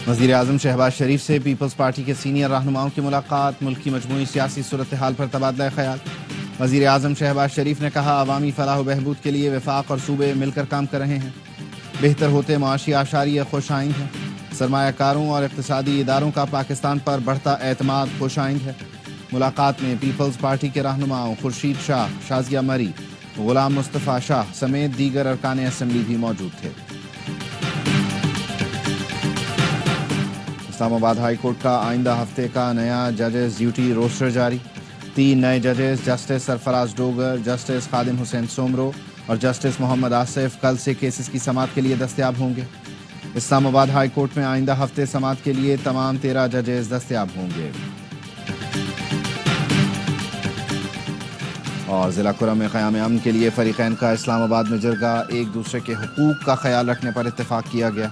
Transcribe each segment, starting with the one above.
وزیر اعظم شہباز شریف سے Peoples party کے سینئر رہنماؤں کی ملاقات، ملک کی مجموعی سیاسی صورتحال پر تبادلہ خیال۔ وزیر اعظم شہباز شریف نے کہا عوامی فلاح و بہبود کے لیے وفاق اور صوبے مل کر کام کر رہے ہیں، بہتر ہوتے معاشی اعشاریہ خوش آئند ہے، سرمایہ کاروں اور اقتصادی اداروں کا پاکستان پر بڑھتا اعتماد خوش آئند ہے۔ ملاقات میں پیپلز پارٹی کے رہنماؤں خورشید شاہ، شازیہ مری، غلام مصطفیٰ شاہ سمیت دیگر ارکان اسمبلی بھی موجود تھے۔ اسلام آباد ہائی کورٹ کا آئندہ ہفتے کا نیا ججز ڈیوٹی روسٹر جاری۔ 3 نئے ججز جسٹس سرفراز ڈوگر، جسٹس خادم حسین سومرو اور جسٹس محمد آصف کل سے کیسز کی سماعت کے لیے دستیاب ہوں گے۔ اسلام آباد ہائی کورٹ میں آئندہ ہفتے سماعت کے لیے تمام 13 ججز دستیاب ہوں گے۔ اور ضلع کرم میں قیام امن کے لیے فریقین کا اسلام آباد میں جرگہ، ایک دوسرے کے حقوق کا خیال رکھنے پر اتفاق کیا گیا۔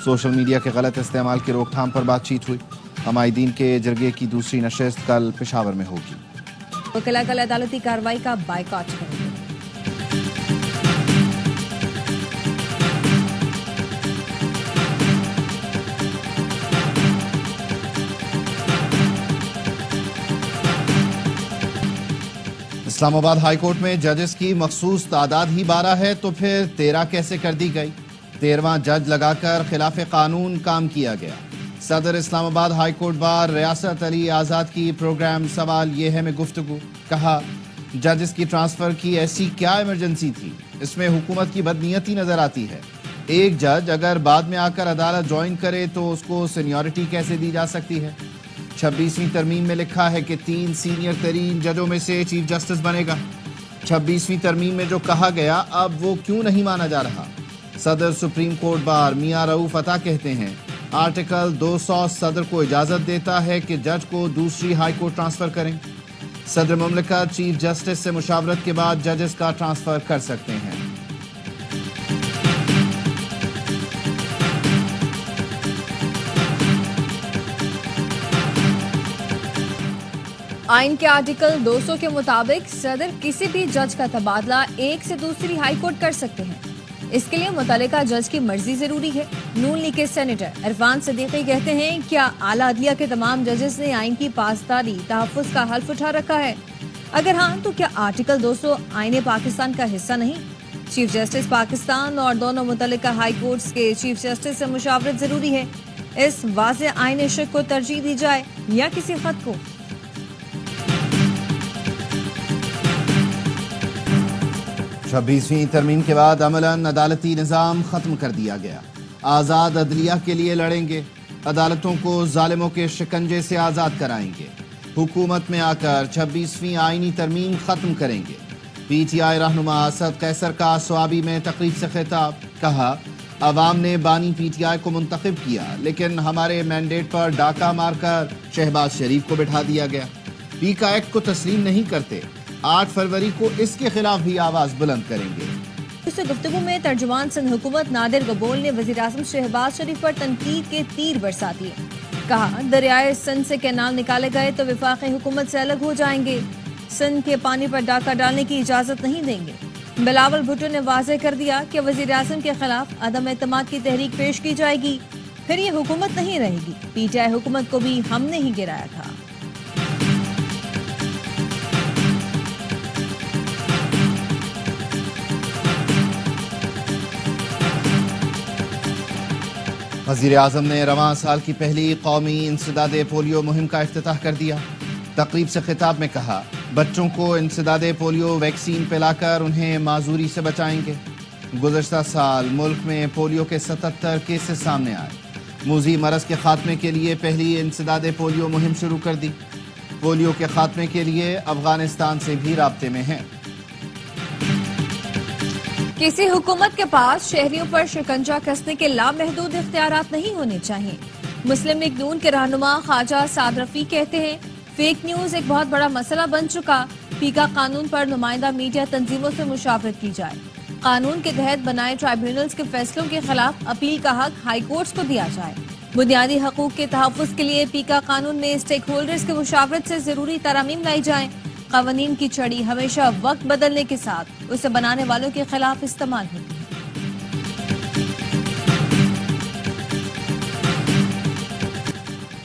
سوشل میڈیا کے غلط استعمال کی روک تھام پر بات چیت ہوئی۔ عمائدین کے جرگے کی دوسری نشست کل پشاور میں ہوگی۔ وکلاء کل عدالتی کارروائی کا بائیکاٹ کریں گے۔ اسلام آباد ہائی کورٹ میں ججز کی مخصوص تعداد ہی 12 ہے تو پھر 13 کیسے کر دی گئی؟ 13واں جج لگا کر خلاف قانون کام کیا گیا۔ صدر اسلام آباد ہائی کورٹ بار ریاست علی آزاد کی پروگرام سوال یہ ہے میں گفتگو، کہا ججز کی ٹرانسفر کی ایسی کیا ایمرجنسی تھی؟ اس میں حکومت کی بدنیتی نظر آتی ہے۔ ایک جج اگر بعد میں آ کر عدالت جوائن کرے تو اس کو سینیورٹی کیسے دی جا سکتی ہے؟ 26ویں ترمیم میں لکھا ہے کہ 3 سینئر ترین ججوں میں سے چیف جسٹس بنے گا۔ 26ویں ترمیم میں جو کہا گیا اب وہ کیوں نہیں مانا جا رہا؟ صدر سپریم کورٹ بار میاں رؤوف عطا کہتے ہیں آرٹیکل 200 صدر کو اجازت دیتا ہے کہ جج کو دوسری ہائی کورٹ ٹرانسفر کریں۔ صدر مملکت چیف جسٹس سے مشاورت کے بعد ججز کا ٹرانسفر کر سکتے ہیں۔ آئین کے آرٹیکل 200 کے مطابق صدر کسی بھی جج کا تبادلہ ایک سے دوسری ہائی کورٹ کر سکتے ہیں۔ اس کے لیے متعلقہ جج کی مرضی ضروری ہے۔ نون لیگ کے سینیٹر عرفان صدیقی کہتے ہیں کیا اعلیٰ عدلیہ کے تمام ججز نے آئین کی پاسداری تحفظ کا حلف اٹھا رکھا ہے؟ اگر ہاں تو کیا آرٹیکل 200 آئین پاکستان کا حصہ نہیں؟ چیف جسٹس پاکستان اور دونوں متعلقہ ہائی کورٹس کے چیف جسٹس سے مشاورت ضروری ہے۔ اس واضح آئین شق کو ترجیح دی جائے یا کسی خط کو؟ 26ویں ترمیم کے بعد عملاً عدالتی نظام ختم کر دیا گیا۔ آزاد عدلیہ کے لیے لڑیں گے، عدالتوں کو ظالموں کے شکنجے سے آزاد کرائیں گے، حکومت میں آ کر 26ویں آئینی ترمیم ختم کریں گے۔ پی ٹی آئی رہنما اسد قیصر کا سوابی میں تقریب سے خطاب، کہا عوام نے بانی پی ٹی آئی کو منتخب کیا لیکن ہمارے مینڈیٹ پر ڈاکہ مار کر شہباز شریف کو بٹھا دیا گیا۔ پی کا ایکٹ کو تسلیم نہیں کرتے، 8 فروری کو اس کے خلاف بھی آواز بلند کریں گے۔ اس گفتگو میں ترجمان سندھ حکومت نادر گبول نے وزیر اعظم شہباز شریف پر تنقید کے تیر برسا دیے۔ کہا دریائے سندھ سے کینال نکالے گئے تو وفاقی حکومت سے الگ ہو جائیں گے، سندھ کے پانی پر ڈاکہ ڈالنے کی اجازت نہیں دیں گے۔ بلاول بھٹو نے واضح کر دیا کہ وزیر اعظم کے خلاف عدم اعتماد کی تحریک پیش کی جائے گی، پھر یہ حکومت نہیں رہے گی۔ پی ٹی آئی حکومت کو بھی ہم نے ہی گرایا تھا۔ وزیر اعظم نے رواں سال کی پہلی قومی انسداد پولیو مہم کا افتتاح کر دیا۔ تقریب سے خطاب میں کہا بچوں کو انسداد پولیو ویکسین پلا کر انہیں معذوری سے بچائیں گے۔ گزشتہ سال ملک میں پولیو کے 77 کیسز سامنے آئے۔ موذی مرض کے خاتمے کے لیے پہلی انسداد پولیو مہم شروع کر دی۔ پولیو کے خاتمے کے لیے افغانستان سے بھی رابطے میں ہیں۔ کسی حکومت کے پاس شہریوں پر شکنجہ کسنے کے لامحدود اختیارات نہیں ہونے چاہیے۔ مسلم لیگ نون کے رہنما خواجہ سعد رفیع کہتے ہیں فیک نیوز ایک بہت بڑا مسئلہ بن چکا، پیکا قانون پر نمائندہ میڈیا تنظیموں سے مشاورت کی جائے، قانون کے تحت بنائے ٹرائبیونلز کے فیصلوں کے خلاف اپیل کا حق ہائی کورٹس کو دیا جائے، بنیادی حقوق کے تحفظ کے لیے پیکا قانون میں اسٹیک ہولڈرز کے مشاورت سے ضروری ترامیم لائی جائیں، قوانین کی چھڑی ہمیشہ وقت بدلنے کے ساتھ اسے بنانے والوں کے خلاف استعمال ہوتی ہے۔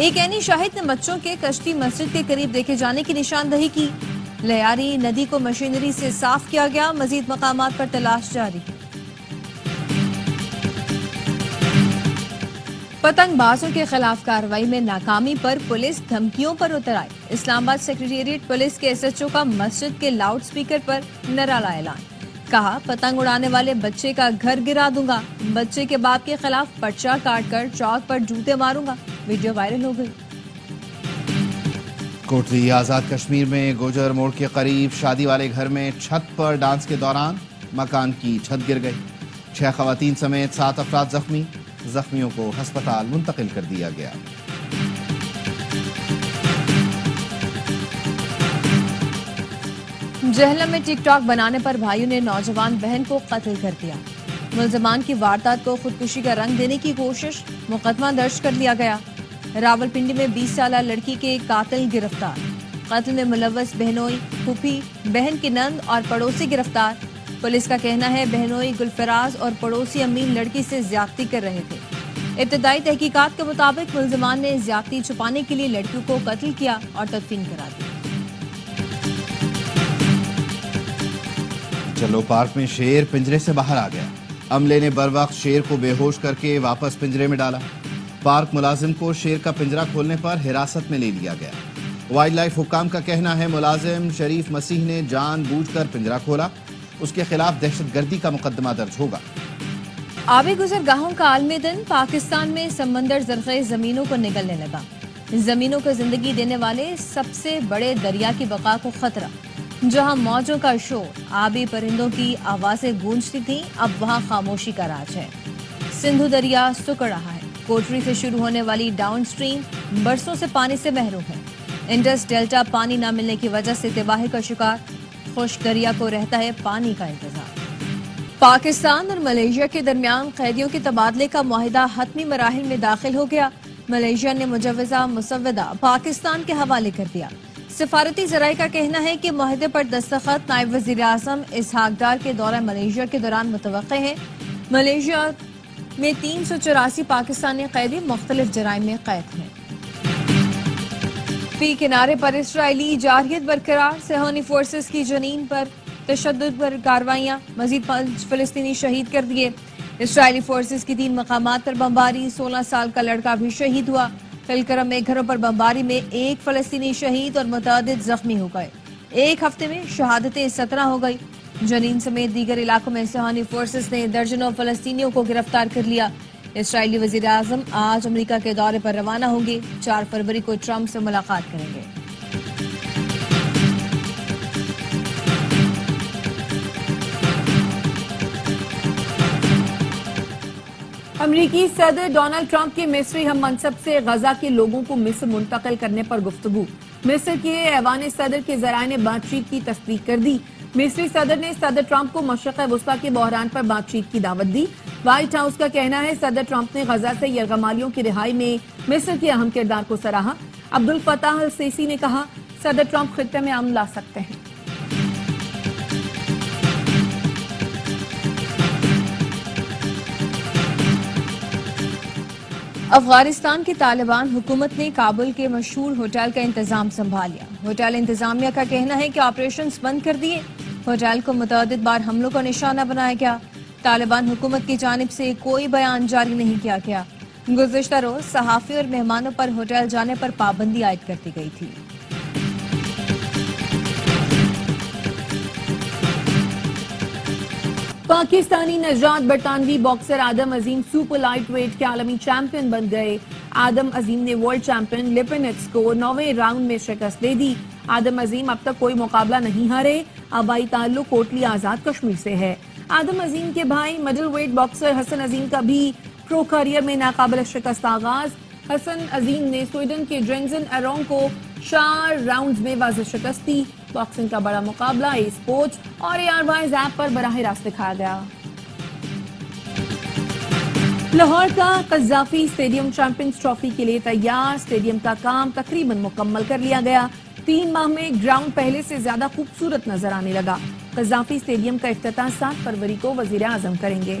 ایک عینی شاہد نے بچوں کے کشتی مسجد کے قریب دیکھے جانے کی نشاندہی کی. لیاری ندی کو مشینری سے صاف کیا گیا. مزید مقامات پر تلاش جاری. پتنگ بازوں کے خلاف کارروائی میں ناکامی پر پولیس دھمکیوں پر اتر آئی. اسلام آباد سیکریٹریٹ پولیس کے SHO کا مسجد کے لاؤڈ سپیکر پر نرالا اعلان. کہا پتنگ اڑانے والے بچے کا گھر گرا دوں گا. بچے کے باپ کے خلاف پرچہ کاٹ کر چوک پر جوتے ماروں گا. ویڈیو وائرل ہو گئی. کوٹلی آزاد کشمیر میں گوجر موڑ کے قریب شادی والے گھر میں چھت پر ڈانس کے دوران مکان کی چھت گر گئی. 6 خواتین سمیت 7 افراد زخمی. زخمیوں کو ہسپتال منتقل کر دیا گیا. جہلم میں ٹک ٹاک بنانے پر بھائیوں نے نوجوان بہن کو قتل کر دیا. ملزمان کی واردات کو خودکشی کا رنگ دینے کی کوشش. مقدمہ درج کر لیا گیا. راولپنڈی میں 20 سالہ لڑکی کے قاتل گرفتار. قتل میں ملوث بہنوئی پھوپھی بہن کی نند اور پڑوسی گرفتار. پولیس کا کہنا ہے بہنوئی گلفراز اور پڑوسی امین لڑکی سے زیادتی کر رہے تھے. ابتدائی تحقیقات کے مطابق ملزمان نے زیادتی چھپانے کے لیے لڑکیوں کو قتل کیا اور تدفین کرا دی. چلو پارک میں شیر پنجرے سے باہر آ گیا. عملے نے بروقت شیر کو بے ہوش کر کے واپس پنجرے میں ڈالا. پارک ملازم کو شیر کا پنجرہ کھولنے پر حراست میں لے لیا گیا. وائلڈ لائف حکام کا کہنا ہے ملازم شریف مسیح نے جان بوجھ کر پنجرہ کھولا. اس کے خلاف دہشت گردی کا مقدمہ درج ہوگا. آبی گزرگاہوں کا عالمی دن. پاکستان میں سمندر زرخیز زمینوں کو نگلنے لگا. زمینوں کو زندگی دینے والے سب سے بڑے دریا کی بقا کو خطرہ. جہاں موجوں کا شور آبی پرندوں کی آوازیں گونجتی تھیں اب وہاں خاموشی کا راج ہے. سندھو دریا سکڑ رہا ہے. کوٹری سے شروع ہونے والی ڈاؤن سٹریم برسوں سے پانی سے محروم ہے. انڈس ڈیلٹا پانی نہ ملنے کی وجہ سے تباہی کا شکار. خشک دریا کو رہتا ہے پانی کا انتظار. پاکستان اور ملیشیا کے درمیان قیدیوں کے تبادلے کا معاہدہ حتمی مراحل میں داخل ہو گیا. ملیشیا نے مجوزہ مسودہ پاکستان کے حوالے کر دیا. سفارتی ذرائع کا کہنا ہے کہ معاہدے پر دستخط نائب وزیر اعظم اسحاق ڈار کے دورہ ملیشیا کے دوران متوقع ہے. ملیشیا میں 384 پاکستانی قیدی مختلف جرائم میں قید ہیں. فی کنارے پر اسرائیلی جارحیت برقرار. صہیونی فورسز کی جنین پر تشدد پر کارروائیاں. مزید 5 فلسطینی شہید کر دیے. اسرائیلی فورسز کی 3 مقامات پر بمباری. 16 سال کا لڑکا بھی شہید ہوا. فلکرم میں گھروں پر بمباری میں 1 فلسطینی شہید اور متعدد زخمی ہو گئے. ایک ہفتے میں شہادتیں 17 ہو گئی. جنین سمیت دیگر علاقوں میں صہیونی فورسز نے درجنوں فلسطینیوں کو گرفتار کر لیا. اسرائیلی وزیر اعظم آج امریکہ کے دورے پر روانہ ہوں گے. 4 فروری کو ٹرمپ سے ملاقات کریں گے. امریکی صدر ڈونلڈ ٹرمپ کے مصری ہم منصب سے غزہ کے لوگوں کو مصر منتقل کرنے پر گفتگو. مصر کے ایوان صدر کے ذرائع نے بات چیت کی تصدیق کر دی. مصری صدر نے صدر ٹرمپ کو مشرق وسطی کے بحران پر بات چیت کی دعوت دی. وائٹ ہاؤس کا کہنا ہے صدر ٹرمپ نے غزہ سے یرغمالیوں کی رہائی میں مصر کے اہم کردار کو سراہا. عبدالفتاح السیسی نے کہا صدر ٹرمپ خطے میں امن لا سکتے ہیں. افغانستان کی طالبان حکومت نے کابل کے مشہور ہوٹل کا انتظام سنبھال لیا. ہوٹل انتظامیہ کا کہنا ہے کہ آپریشنز بند کر دیے. ہوٹل کو متعدد بار حملوں کا نشانہ بنایا گیا. طالبان حکومت کی جانب سے کوئی بیان جاری نہیں کیا گیا. گزشتہ روز صحافی اور مہمانوں پر ہوٹل جانے پر پابندی عائد کر دی گئی تھی. پاکستانی نژاد برطانوی باکسر آدم عظیم سپر لائٹ ویٹ کے عالمی چیمپئن بن گئے. آدم عظیم نے ورلڈ چیمپئن لپنٹس کو 9ویں راؤنڈ میں شکست دے دی. آدم عظیم اب تک کوئی مقابلہ نہیں ہارے. آبائی تعلق کوٹلی آزاد کشمیر سے ہے. آدم عظیم کے بھائی مڈل ویٹ باکسر حسن عظیم کا بھی پرو کیریئر میں ناقابل شکست آغاز. حسن عظیم نے سویڈن کے ڈرینگزن ایرونگ کو 4 راؤنڈز میں واضح شکست دی. باکسنگ کا بڑا مقابلہ اے اسپورٹس اور AR وائز ایپ پر براہ راست دکھایا گیا. لاہور کا قذافی اسٹیڈیم چیمپئنز ٹرافی کے لیے تیار. اسٹیڈیم کا کام تقریباً مکمل کر لیا گیا. 3 ماہ میں گراؤنڈ پہلے سے زیادہ خوبصورت نظر آنے لگا. قذافی اسٹیڈیم کا افتتاح 7 فروری کو وزیر اعظم کریں گے.